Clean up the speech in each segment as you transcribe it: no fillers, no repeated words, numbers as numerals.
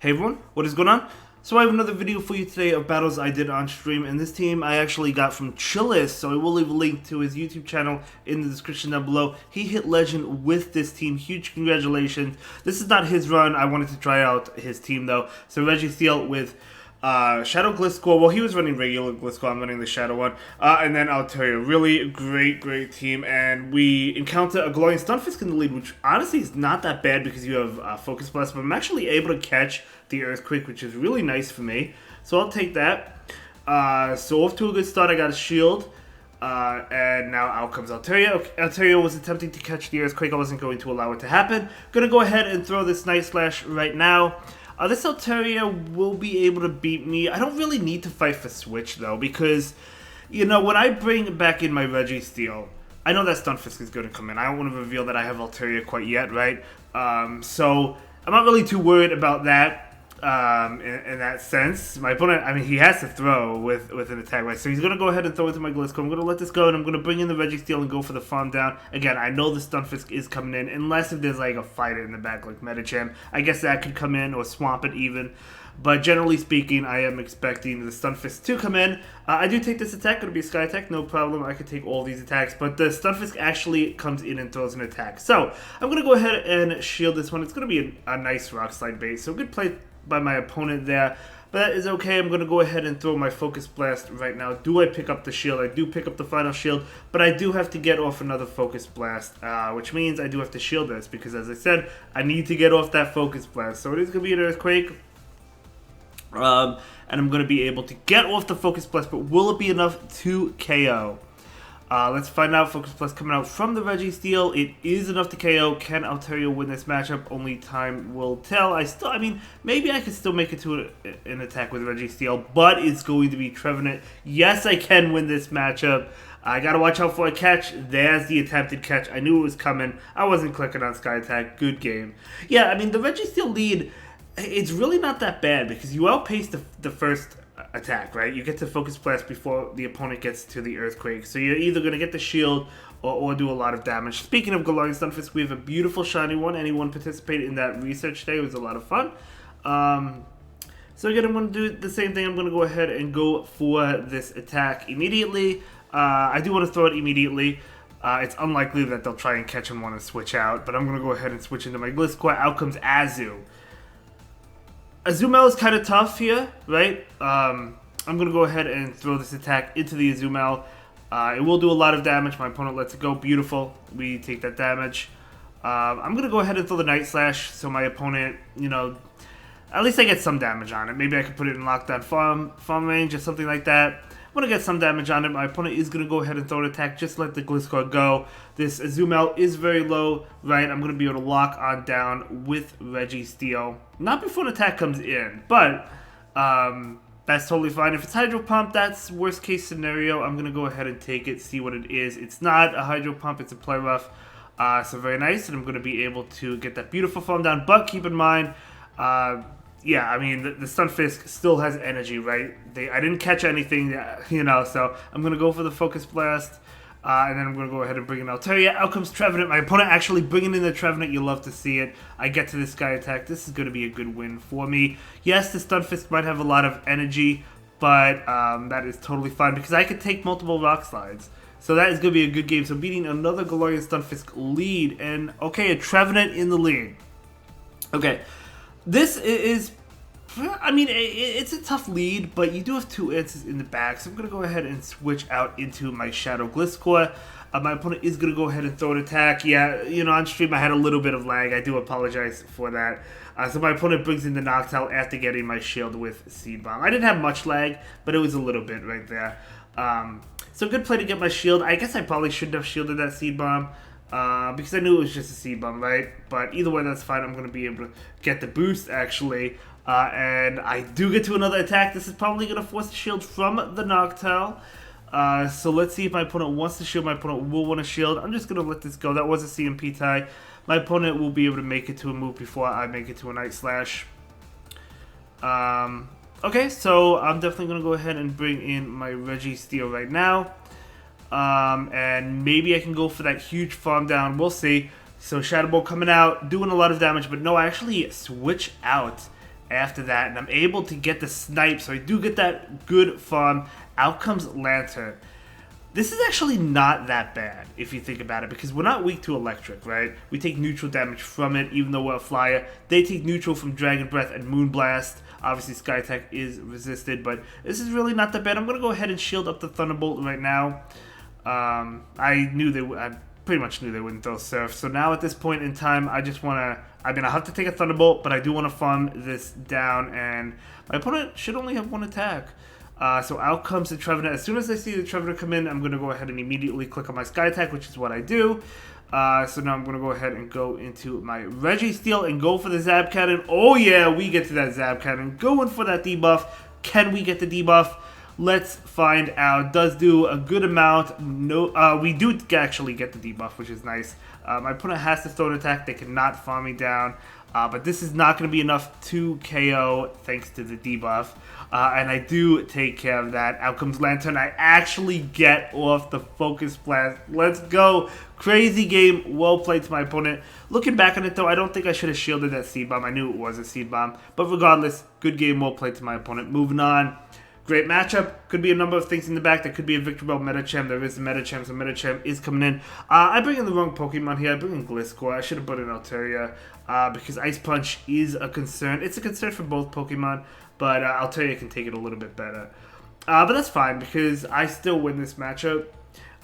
Hey everyone, what is going on? So I have another video for you today of battles I did on stream, and this team I actually got from Chillis, so I will leave a link to his YouTube channel in the description down below. He hit legend with this team, huge congratulations. This is not his run, I wanted to try out his team though. So Registeel with Shadow Gliscor. Well, he was running regular Gliscor, I'm running the Shadow one. And then I'll tell you, really great team. And we encounter a Glowing Stunfisk in the lead, which honestly is not that bad because you have Focus Blast. But I'm actually able to catch the Earthquake, which is really nice for me. So I'll take that. So off to a good start, I got a shield. And now out comes Altaria. Altaria was attempting to catch the Earthquake. I wasn't going to allow it to happen. Gonna go ahead and throw this Night Slash right now. This Altaria will be able to beat me. I don't really need to fight for Switch, though, because, you know, when I bring back in my Registeel, I know that Stunfisk is going to come in. I don't want to reveal that I have Altaria quite yet, right? So I'm not really too worried about that in that sense. My opponent, I mean, he has to throw with an attack, right? So he's going to go ahead and throw into my Gliscor. I'm going to let this go, and I'm going to bring in the Registeel and go for the farm down. Again, I know the Stunfisk is coming in, unless if there's like a fighter in the back like Medicham. I guess that could come in, or swamp it even. But generally speaking, I am expecting the Stunfisk to come in. I do take this attack, going to be a Sky attack, no problem. I could take all these attacks, but the Stunfisk actually comes in and throws an attack. So I'm going to go ahead and shield this one. It's going to be a nice Rock Slide bait, so good play by my opponent there, but that is okay. I'm going to go ahead and throw my Focus Blast right now. Do I pick up the shield? I do pick up the final shield, but I do have to get off another Focus Blast, which means I do have to shield this, because as I said, I need to get off that Focus Blast. So it is going to be an Earthquake, and I'm going to be able to get off the Focus Blast, but will it be enough to KO? Let's find out. Focus Plus coming out from the Registeel. It is enough to KO. Can Altaria win this matchup? Only time will tell. I mean, maybe I could still make it to an attack with Registeel, but it's going to be Trevenant. Yes, I can win this matchup. I gotta watch out for a catch. There's the attempted catch. I knew it was coming. I wasn't clicking on Sky Attack. Good game. Yeah, I mean, the Registeel lead, it's really not that bad because you outpace the first attack, right? You get to Focus Blast before the opponent gets to the Earthquake. So you're either going to get the shield or do a lot of damage. Speaking of Glowing Stunfisk, we have a beautiful shiny one. Anyone participated in that research day? It was a lot of fun. So again, I'm going to do the same thing. I'm going to go ahead and go for this attack immediately. I do want to throw it immediately. It's unlikely that they'll try and catch him and switch out, but I'm going to go ahead and switch into my Gliscor. Out comes Azu. Azumarill is kind of tough here, right? I'm going to go ahead and throw this attack into the Azumarill. It will do a lot of damage. My opponent lets it go. Beautiful. We take that damage. I'm going to go ahead and throw the Night Slash so my opponent, you know, at least I get some damage on it. Maybe I could put it in lockdown farm range or something like that. I'm going to get some damage on it. My opponent is going to go ahead and throw an attack. Just let the Gliscor go. This Azumarill is very low, right? I'm going to be able to lock on down with Registeel. Not before an attack comes in, but that's totally fine. If it's Hydro Pump, that's worst case scenario. I'm going to go ahead and take it, see what it is. It's not a Hydro Pump, it's a Play Rough. So very nice, and I'm going to be able to get that beautiful farm down. But keep in mind, yeah, I mean, the Stunfisk still has energy, right? I didn't catch anything, you know, so I'm going to go for the Focus Blast, and then I'm going to go ahead and bring in Altaria. Out comes Trevenant. My opponent actually bringing in the Trevenant. You love to see it. I get to this Sky Attack. This is going to be a good win for me. Yes, the Stunfisk might have a lot of energy, but that is totally fine because I could take multiple Rock Slides. So that is going to be a good game. So beating another Glorious Stunfisk lead, and okay, a Trevenant in the lead. Okay. This is, I mean, it's a tough lead, but you do have two answers in the back, so I'm going to go ahead and switch out into my Shadow Gliscor. My opponent is going to go ahead and throw an attack. Yeah, you know, on stream I had a little bit of lag. I do apologize for that. So my opponent brings in the Noctowl after getting my shield with Seed Bomb. I didn't have much lag, but it was a little bit right there. So good play to get my shield. I guess I probably shouldn't have shielded that Seed Bomb. Because I knew it was just a Seed Bomb, right? But either way, that's fine. I'm going to be able to get the boost, actually. And I do get to another attack. This is probably going to force the shield from the Noctowl. So let's see if my opponent wants to shield. My opponent will want to shield. I'm just going to let this go. That was a CMP tie. My opponent will be able to make it to a move before I make it to a Night Slash. Okay, so I'm definitely going to go ahead and bring in my Registeel right now. And maybe I can go for that huge farm down. We'll see. So Shadow Ball coming out, doing a lot of damage, but no, I actually switch out after that, and I'm able to get the snipe, so I do get that good farm. Out comes Lantern. This is actually not that bad, if you think about it, because we're not weak to electric, right? We take neutral damage from it, even though we're a flyer. They take neutral from Dragon Breath and Moonblast. Obviously, Sky Attack is resisted, but this is really not that bad. I'm going to go ahead and shield up the Thunderbolt right now. I pretty much knew they wouldn't throw Surf. So now at this point in time, I just want to... I mean, I have to take a Thunderbolt, but I do want to farm this down, and my opponent should only have one attack. So out comes the Trevenant. As soon as I see the Trevenant come in, I'm going to go ahead and immediately click on my Sky Attack, which is what I do. So now I'm going to go ahead and go into my Registeel and go for the Zap Cannon. Oh yeah, we get to that Zap Cannon. Going for that debuff. Can we get the debuff? Let's find out. Does do a good amount. No, we do actually get the debuff, which is nice. My opponent has to throw an attack. They cannot farm me down. But this is not going to be enough to KO thanks to the debuff. And I do take care of that. Out comes Lantern. I actually get off the Focus Blast. Let's go. Crazy game. Well played to my opponent. Looking back on it, though, I don't think I should have shielded that Seed Bomb. I knew it was a Seed Bomb. But regardless, good game. Well played to my opponent. Moving on. Great matchup. Could be a number of things in the back. There could be a Victreebel Medicham. There is a Medicham, so Medicham is coming in. I bring in the wrong Pokemon here. I bring in Gliscor. I should have put in Altaria because Ice Punch is a concern. It's a concern for both Pokemon, but Altaria can take it a little bit better. But that's fine because I still win this matchup.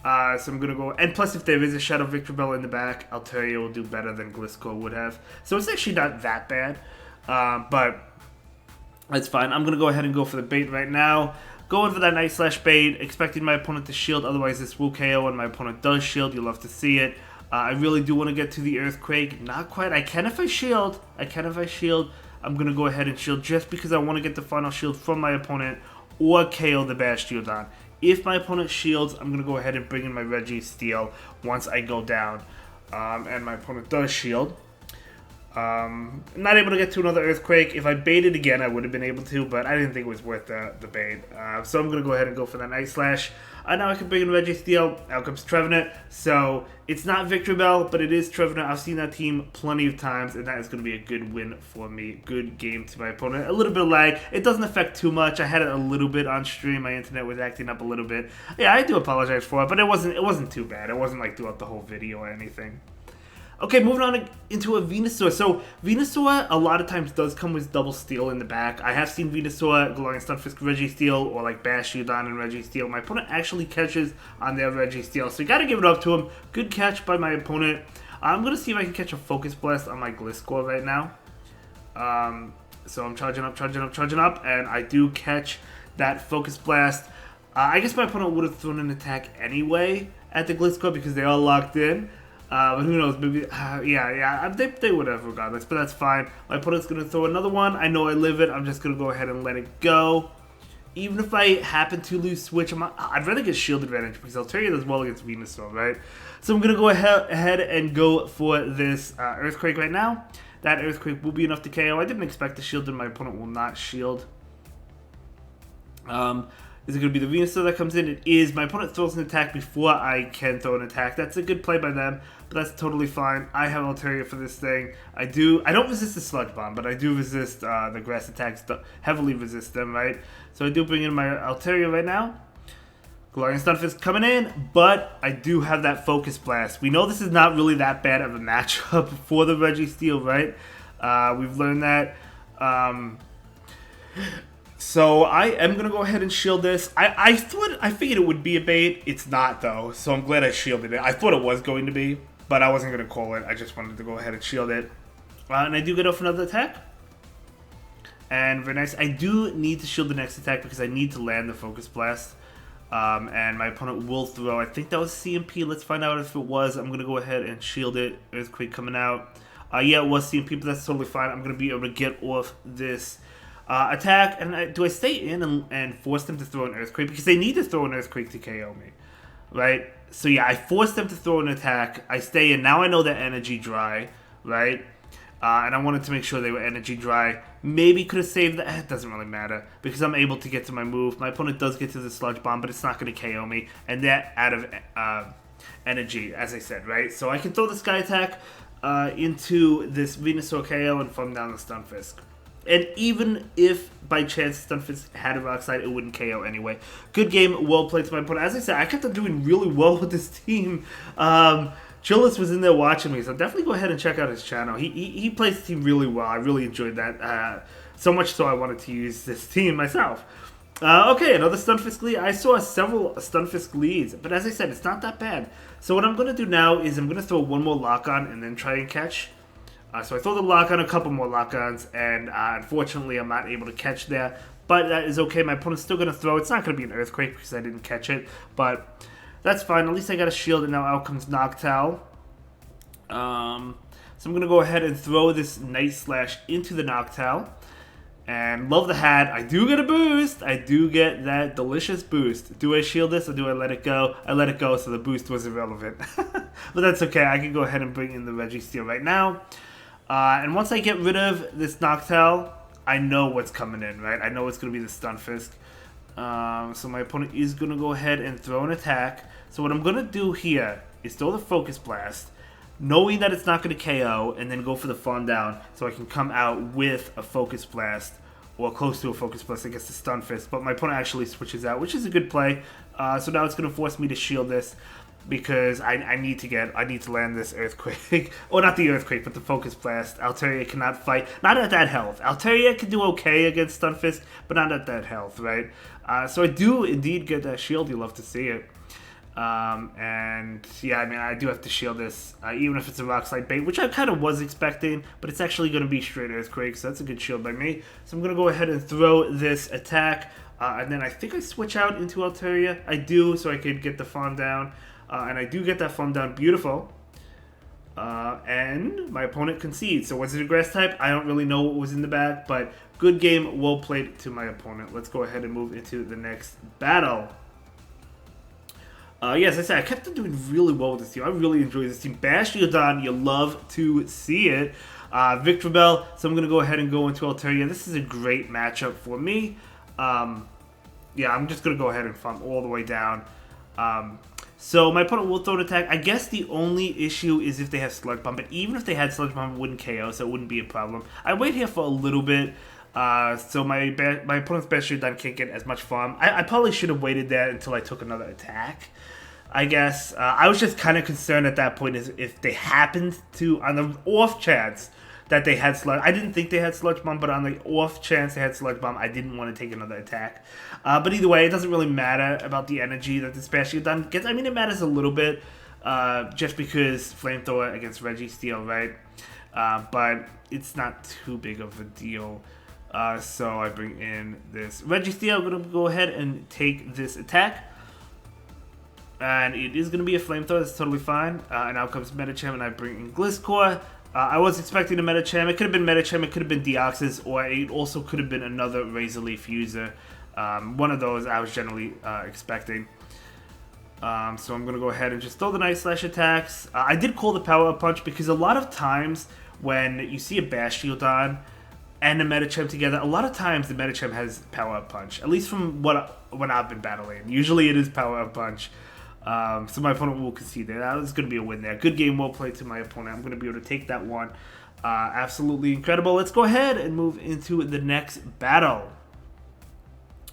So I'm going to go... And plus, if there is a Shadow Victreebel in the back, Altaria will do better than Gliscor would have. So it's actually not that bad. But... that's fine. I'm going to go ahead and go for the bait right now. Going for that Night Slash bait, expecting my opponent to shield, otherwise this will KO, and my opponent does shield. You'll love to see it. I really do want to get to the Earthquake. Not quite. I can if I shield. I'm going to go ahead and shield just because I want to get the final shield from my opponent or KO the Bastiodon. If my opponent shields, I'm going to go ahead and bring in my Registeel once I go down. And my opponent does shield. Not able to get to another Earthquake. If I baited again, I would have been able to, but I didn't think it was worth the bait. So I'm going to go ahead and go for that Night Slash. Now I can bring in Registeel. Out comes Trevenant. So it's not Victreebel, but it is Trevenant. I've seen that team plenty of times, and that is going to be a good win for me. Good game to my opponent. A little bit of lag. It doesn't affect too much. I had it a little bit on stream. My internet was acting up a little bit. Yeah, I do apologize for it, but it wasn't too bad. It wasn't like throughout the whole video or anything. Okay, moving on into a Venusaur. So, Venusaur a lot of times does come with double steel in the back. I have seen Venusaur, Gliscor and Stunfisk, Registeel, or like Bastiodon and Registeel. My opponent actually catches on their Registeel, so you gotta give it up to him. Good catch by my opponent. I'm gonna see if I can catch a Focus Blast on my Gliscor right now. So I'm charging up, and I do catch that Focus Blast. I guess my opponent would have thrown an attack anyway at the Gliscor because they are locked in. But who knows, maybe, they would have regardless, but that's fine. My opponent's going to throw another one. I know I live it. I'm just going to go ahead and let it go. Even if I happen to lose Switch, I'd rather get Shield Advantage because Altaria does well against Venusaur, right? So I'm going to go ahead and go for this Earthquake right now. That Earthquake will be enough to KO. I didn't expect to shield, and my opponent will not shield. Is it going to be the Venusaur that comes in? It is. My opponent throws an attack before I can throw an attack. That's a good play by them, but that's totally fine. I have Altaria for this thing. I don't resist the Sludge Bomb, but I do resist the grass attacks, heavily resist them, right? So I do bring in my Altaria right now. Gliscor and Stunfisk coming in, but I do have that Focus Blast. We know this is not really that bad of a matchup for the Registeel, right? We've learned that. So I am going to go ahead and shield this. I figured it would be a bait. It's not, though, so I'm glad I shielded it. I thought it was going to be, but I wasn't going to call it. I just wanted to go ahead and shield it. And I do get off another attack. And very nice. I do need to shield the next attack because I need to land the Focus Blast. And my opponent will throw. I think that was CMP. Let's find out if it was. I'm going to go ahead and shield it. Earthquake coming out. Yeah, it was CMP, but that's totally fine. I'm going to be able to get off this attack. And do I stay in and force them to throw an Earthquake? Because they need to throw an Earthquake to KO me. Right? So yeah, I forced them to throw an attack. I stay in. Now I know they're energy dry. Right? And I wanted to make sure they were energy dry. Maybe could have saved that. It doesn't really matter because I'm able to get to my move. My opponent does get to the Sludge Bomb, but it's not going to KO me. And they're out of energy, as I said, right? So I can throw the Sky Attack into this Venusaur KO and farm down the Stunfisk. And even if by chance Stunfisk had a Rock Slide, it wouldn't KO anyway. Good game, well played to my opponent. As I said, I kept on doing really well with this team. Chillis was in there watching me, so definitely go ahead and check out his channel. He plays the team really well. I really enjoyed that. So much so I wanted to use this team myself. Okay, another Stunfisk lead. I saw several Stunfisk leads, but as I said, it's not that bad. So what I'm going to do now is I'm going to throw one more lock-on and then try and catch. So I throw the lock-on, a couple more lock-ons, and unfortunately I'm not able to catch there. But that is okay. My opponent's still going to throw. It's not going to be an Earthquake because I didn't catch it, but that's fine. At least I got a shield, and now out comes Noctowl. So I'm going to go ahead and throw this Night Slash into the Noctowl. And love the hat. I do get a boost. I do get that delicious boost. Do I shield this or do I let it go? I let it go, so the boost was irrelevant. But that's okay. I can go ahead and bring in the Registeel right now. And once I get rid of this Noctowl, I know what's coming in, right? I know it's going to be the Stunfisk. So my opponent is going to go ahead and throw an attack. So what I'm going to do here is throw the Focus Blast, knowing that it's not going to KO, and then go for the Fawn Down so I can come out with a Focus Blast, or close to a Focus Blast against the Stunfisk. But my opponent actually switches out, which is a good play. So now it's going to force me to shield this, because I need to land this Earthquake. Or not the Earthquake, but the Focus Blast. Altaria cannot fight. Not at that health. Altaria can do okay against Stunfisk, but not at that health, right? So I do indeed get that shield. You love to see it. And yeah, I mean, I do have to shield this, even if it's a Rock Slide bait, which I kind of was expecting, but it's actually going to be straight Earthquake, so that's a good shield by me. So I'm going to go ahead and throw this attack, and then I think I switch out into Altaria. I do, so I could get the Fawn Down, and I do get that Fawn Down. Beautiful. And my opponent concedes. So was it a Grass type? I don't really know what was in the bag, but good game, well played to my opponent. Let's go ahead and move into the next battle. Yes, I said, I kept on doing really well with this team. I really enjoy this team. Bastiodon, you love to see it. Victor Bell, so I'm going to go ahead and go into Altaria. This is a great matchup for me. Yeah, I'm just going to go ahead and farm all the way down. So my opponent will throw an attack. I guess the only issue is if they have Sludge Bomb, but even if they had Sludge Bomb, it wouldn't KO, so it wouldn't be a problem. I wait here for a little bit. So my opponent's Bastiodon can't get as much farm. I probably should have waited there until I took another attack, I guess. I was just kind of concerned at that point if they happened to, on the off chance that they had Sludge. I didn't think they had Sludge Bomb, but on the off chance they had Sludge Bomb, I didn't want to take another attack. But either way, it doesn't really matter about the energy that this Bastiodon gets. I mean, it matters a little bit, just because Flamethrower against Registeel, right? But it's not too big of a deal. So I bring in this Registeel. I'm going to go ahead and take this attack. And it is going to be a Flamethrower. That's totally fine. And out comes Medicham, and I bring in Gliscor. I was expecting a Medicham. It could have been Medicham. It could have been Deoxys. Or it also could have been another Razor Leaf user. One of those I was generally expecting. So I'm going to go ahead and just throw the Night Slash attacks. I did call the Power Up Punch because a lot of times when you see a Bastiodon and a Medicham together, a lot of times the Medicham has Power Up Punch. At least from when I've been battling. Usually it is Power Up Punch. So my opponent will concede there. That was going to be a win there. Good game, well played to my opponent. I'm going to be able to take that one. Absolutely incredible. Let's go ahead and move into the next battle.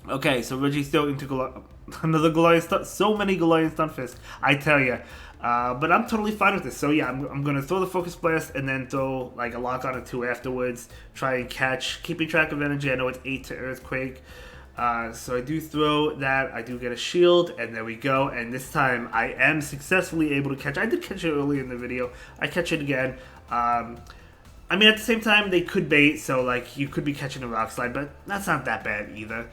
Okay, so Registeel into another Galarian so many Galarian Stunfisk, I tell you. But I'm totally fine with this. So yeah, I'm going to throw the Focus Blast and then throw like a lock on or two afterwards. Try and catch, keeping track of energy. I know it's 8 to Earthquake. So I do throw that. I do get a shield, and there we go. And this time I am successfully able to catch. I did catch it earlier in the video. I catch it again. I mean, at the same time, they could bait, so like you could be catching a Rock Slide, but that's not that bad either.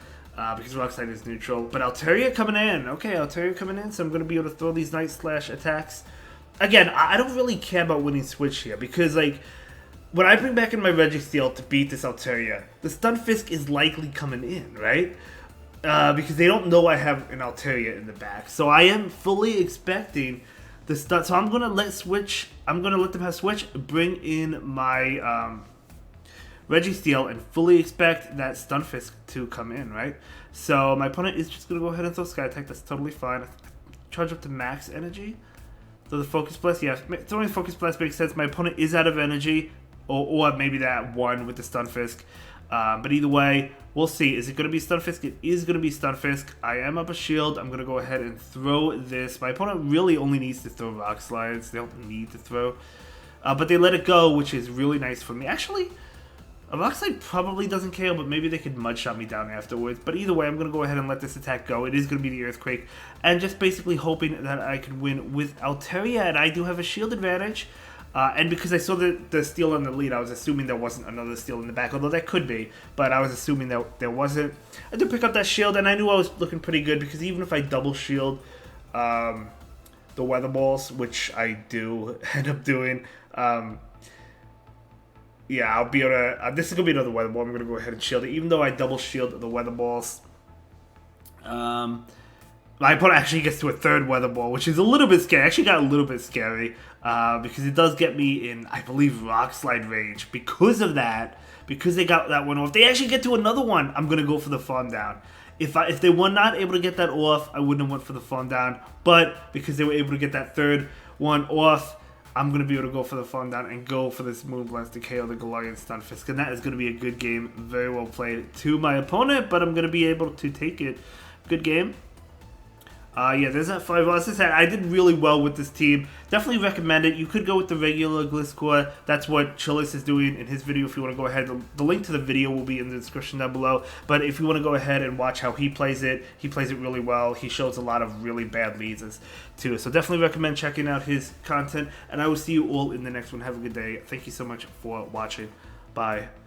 Because Rock Slide is neutral. But Altaria coming in. Okay, Altaria coming in, so I'm going to be able to throw these Night Slash attacks. Again, I don't really care about winning Switch here, because, like, when I bring back in my Registeel to beat this Altaria, the Stunfisk is likely coming in, right? Because they don't know I have an Altaria in the back. So I am fully expecting the stun. So I'm going to let Switch, I'm going to let them have Switch, bring in my Registeel, and fully expect that Stunfisk to come in, right? So my opponent is just going to go ahead and throw Sky Attack. That's totally fine. Charge up to max energy. So the Focus Blast, yeah, throwing the Focus Blast makes sense. My opponent is out of energy, or maybe that one with the Stunfisk. But either way, we'll see. Is it going to be Stunfisk? It is going to be Stunfisk. I am up a shield. I'm going to go ahead and throw this. My opponent really only needs to throw Rock Slides. They don't need to throw. But they let it go, which is really nice for me. Actually, a Rock Slide probably doesn't KO, but maybe they could Mud Shot me down afterwards. But either way, I'm going to go ahead and let this attack go. It is going to be the Earthquake. And just basically hoping that I could win with Altaria. And I do have a shield advantage. And because I saw the steal on the lead, I was assuming there wasn't another steal in the back, although that could be, but I was assuming that there wasn't. I did pick up that shield, and I knew I was looking pretty good, because even if I double shield the Weather Balls, which I do end up doing, yeah, I'll be able to, this is going to be another Weather Ball. I'm going to go ahead and shield it, even though I double shield the Weather Balls. My opponent actually gets to a third Weather Ball, which is a little bit scary. Actually got a little bit scary because it does get me in, I believe, Rock Slide range. Because of that, because they got that one off, they actually get to another one. I'm going to go for the Farm Down. If they were not able to get that off, I wouldn't have went for the Farm Down. But because they were able to get that third one off, I'm going to be able to go for the Farm Down and go for this Moonblast to KO the Galarian Stunfisk. And that is going to be a good game. Very well played to my opponent, but I'm going to be able to take it. Good game. Yeah, there's that 5. As I said, I did really well with this team. Definitely recommend it. You could go with the regular Gliscor. That's what Chillis is doing in his video if you want to go ahead. The link to the video will be in the description down below. But if you want to go ahead and watch how he plays it really well. He shows a lot of really bad leads too. So definitely recommend checking out his content. And I will see you all in the next one. Have a good day. Thank you so much for watching. Bye.